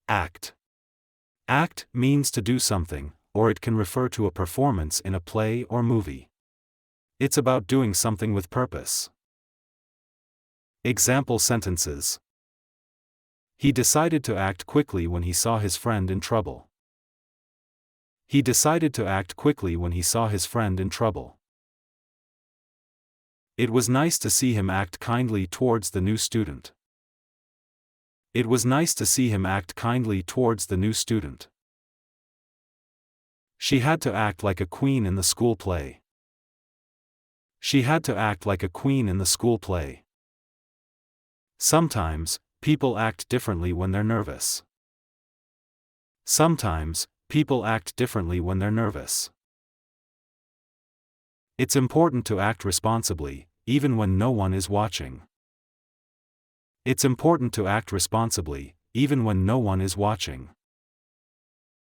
Act. Act means to do something, or it can refer to a performance in a play or movie. It's about doing something with purpose. Example sentences. He decided to act quickly when he saw his friend in trouble. He decided to act quickly when he saw his friend in trouble. It was nice to see him act kindly towards the new student. It was nice to see him act kindly towards the new student. She had to act like a queen in the school play. She had to act like a queen in the school play. Sometimes, people act differently when they're nervous. Sometimes, people act differently when they're nervous. It's important to act responsibly, even when no one is watching. It's important to act responsibly, even when no one is watching.